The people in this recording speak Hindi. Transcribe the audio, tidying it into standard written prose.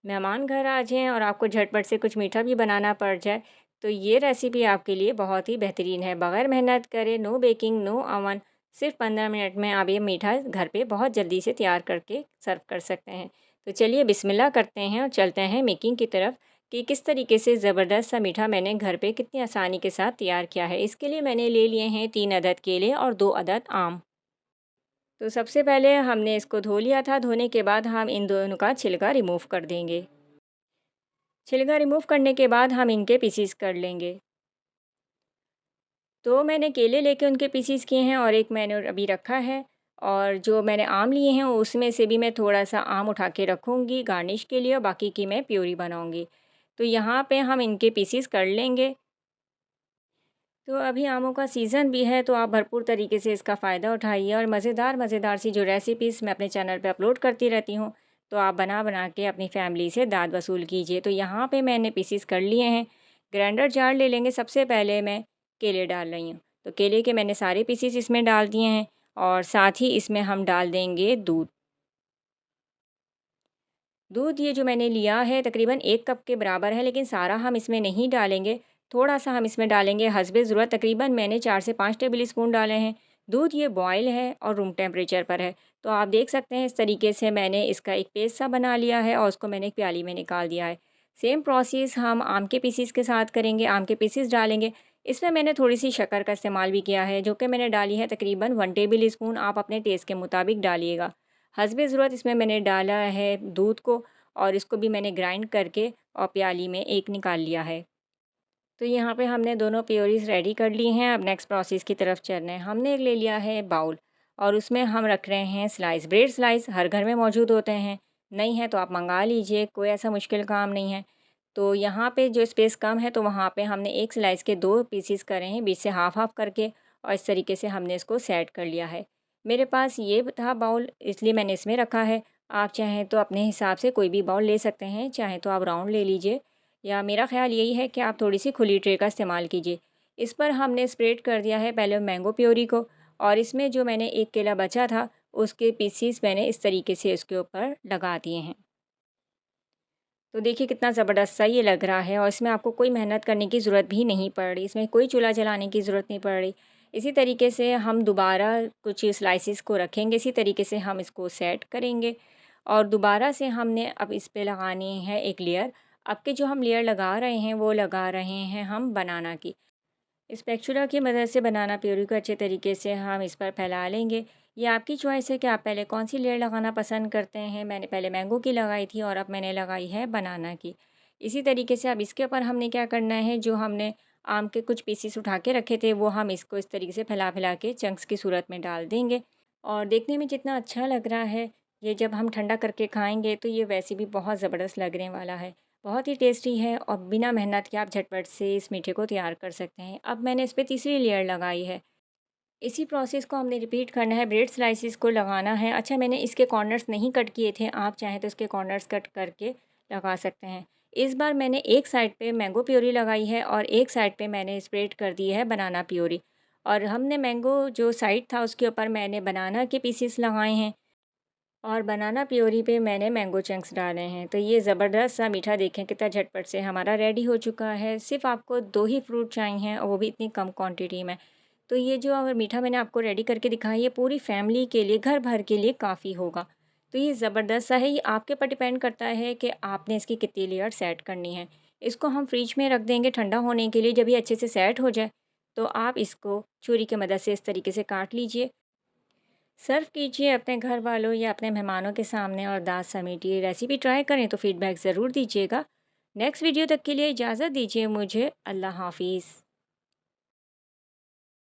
मेहमान घर आ जाएँ और आपको झटपट से कुछ मीठा भी बनाना पड़ जाए, तो ये रेसिपी आपके लिए बहुत ही बेहतरीन है। बगैर मेहनत करे, नो बेकिंग, नो ओवन, सिर्फ़ 15 मिनट में आप ये मीठा घर पे बहुत जल्दी से तैयार करके सर्व कर सकते हैं। तो चलिए बिस्मिल्लाह करते हैं और चलते हैं मेकिंग की तरफ कि किस तरीके से ज़बरदस्त सा मीठा मैंने घर पे कितनी आसानी के साथ तैयार किया है। इसके लिए मैंने ले लिए हैं 3 अदद केले और 2 अदद आम। तो सबसे पहले हमने इसको धो लिया था, धोने के बाद हम इन दोनों का छिलका रिमूव कर देंगे। छिलका रिमूव करने के बाद हम इनके पीसीस कर लेंगे। तो मैंने केले लेके उनके पीसीस किए हैं और एक मैंने अभी रखा है, और जो मैंने आम लिए हैं उसमें से भी मैं थोड़ा-सा आम उठा के रखूँगी गार्निश के लिए और बाकी की मैं प्यूरी बनाऊँगी। तो यहाँ पे हम इनके पीसीस कर लेंगे। तो अभी आमों का सीज़न भी है, तो आप भरपूर तरीके से इसका फ़ायदा उठाइए और मज़ेदार सी जो रेसिपीज़ मैं अपने चैनल पे अपलोड करती रहती हूँ, तो आप बना-बना के अपनी फ़ैमिली से दाद वसूल कीजिए। तो यहाँ पे मैंने पीसेस कर लिए हैं। ग्राइंडर जार ले लेंगे। सबसे पहले मैं केले डाल रही हूँ। तो केले के मैंने सारे पीसेस इसमें डाल दिए हैं और साथ ही इसमें हम डाल देंगे दूध। दूध ये जो मैंने लिया है तकरीबन 1 कप के बराबर है, लेकिन सारा हम इसमें नहीं डालेंगे। थोड़ा-सा हम इसमें डालेंगे हस्बे ज़रूरत, तकरीबन मैंने 4 से 5 टेबल स्पून डाले हैं। दूध ये बॉयल है और रूम टेम्परेचर पर है। तो आप देख सकते हैं इस तरीके से मैंने इसका एक पेस्ट सा बना लिया है और उसको मैंने एक प्याली में निकाल दिया है। सेम प्रोसेस हम आम के पीसेस के साथ करेंगे। आम के पीसेस डालेंगे। इसमें मैंने थोड़ी-सी शक्कर का इस्तेमाल भी किया है, जो कि मैंने डाली है तकरीबन 1 टेबल स्पून। आप अपने टेस्ट के मुताबिक डालिएगा। हस्बे ज़रूरत इसमें मैंने डाला है दूध को, और इसको भी मैंने ग्राइंड करके और प्याली में एक निकाल लिया है। तो यहाँ पे हमने दोनों प्योरीज़ रेडी कर ली हैं। अब नेक्स्ट प्रोसेस की तरफ चलना है। हमने एक ले लिया है बाउल और उसमें हम रख रहे हैं स्लाइस। ब्रेड स्लाइस हर घर में मौजूद होते हैं, नहीं है तो आप मंगा लीजिए, कोई ऐसा मुश्किल काम नहीं है। तो यहाँ पे जो स्पेस कम है, तो वहाँ पे हमने एक स्लाइस के 2 पीसेस करे हैं, बीच से हाफ़-हाफ़ करके, और इस तरीके से हमने इसको सेट कर लिया है। मेरे पास ये था बाउल, इसलिए मैंने इसमें रखा है। आप चाहें तो अपने हिसाब से कोई भी बाउल ले सकते हैं, चाहें तो आप राउंड ले लीजिए, या मेरा ख़्याल यही है कि आप थोड़ी-सी खुली ट्रे का इस्तेमाल कीजिए। इस पर हमने स्प्रेड कर दिया है पहले मैंगो प्योरी को, और इसमें जो मैंने एक केला बचा था, उसके पीसेस मैंने इस तरीके से उसके ऊपर लगा दिए हैं। तो देखिए कितना ज़बरदस्त सा ये लग रहा है, और इसमें आपको कोई मेहनत करने की ज़रूरत भी नहीं पड़ रही, इसमें कोई चूल्हा जलाने की ज़रूरत नहीं पड़ रही। इसी तरीके से हम दोबारा कुछ स्लाइसेस को रखेंगे, इसी तरीके से हम इसको सेट करेंगे, और दोबारा से हमने अब इस पे लगानी है एक लेयर। अब के जो हम लेयर लगा रहे हैं वो लगा रहे हैं हम बनाना की। स्पैचुला की मदद से बनाना प्यूरी को अच्छे तरीके से हम इस पर फैला लेंगे। ये आपकी चॉइस है कि आप पहले कौन सी लेयर लगाना पसंद करते हैं। मैंने पहले मैंगो की लगाई थी और अब मैंने लगाई है बनाना की। इसी तरीके से अब इसके ऊपर हमने क्या करना है, जो हमने आम के कुछ पीसेस उठा के रखे थे वो हम इसको इस तरीके से फैला फैला के चंक्स की सूरत में डाल देंगे। और देखने में जितना अच्छा लग रहा है, ये जब हम ठंडा करके खाएंगे तो ये वैसे भी बहुत ज़बरदस्त लगने वाला है। बहुत ही टेस्टी है और बिना मेहनत के आप झटपट से इस मीठे को तैयार कर सकते हैं। अब मैंने इस पे तीसरी लेयर लगाई है। इसी प्रोसेस को हमने रिपीट करना है, ब्रेड स्लाइसेस को लगाना है। अच्छा, मैंने इसके कॉर्नर्स नहीं कट किए थे, आप चाहें तो इसके कॉर्नर्स कट करके लगा सकते हैं। इस बार मैंने एक साइड पे मैंगो प्योरी लगाई है और एक साइड पे मैंने स्प्रेड कर दी है बनाना प्योरी, और हमने मैंगो जो साइड था उसके ऊपर मैंने बनाना के पीसेस लगाए हैं, और बनाना प्योरी पे मैंने मैंगो चंक्स डाले हैं। तो ये ज़बरदस्त सा मीठा देखें कितना झटपट से हमारा रेडी हो चुका है। सिर्फ़ आपको 2 ही फ्रूट चाहिए और वो भी इतनी कम क्वांटिटी में। तो ये जो अगर मीठा मैंने आपको रेडी करके दिखाया, ये पूरी फैमिली के लिए, घर भर के लिए काफ़ी होगा। तो ये ज़बरदस्त सा है, ये आपके ऊपर डिपेंड करता है कि आपने इसकी कितनी लेयर सेट करनी है। इसको हम फ्रिज में रख देंगे ठंडा होने के लिए। जब ये अच्छे से सेट हो जाए, तो आप इसको छुरी की मदद से इस तरीके से काट लीजिए। सर्व कीजिए अपने घर वालों या अपने मेहमानों के सामने और दाँत समेटिए। रेसिपी ट्राई करें तो फीडबैक ज़रूर दीजिएगा। नेक्स्ट वीडियो तक के लिए इजाज़त दीजिए मुझे। अल्लाह हाफ़िज़।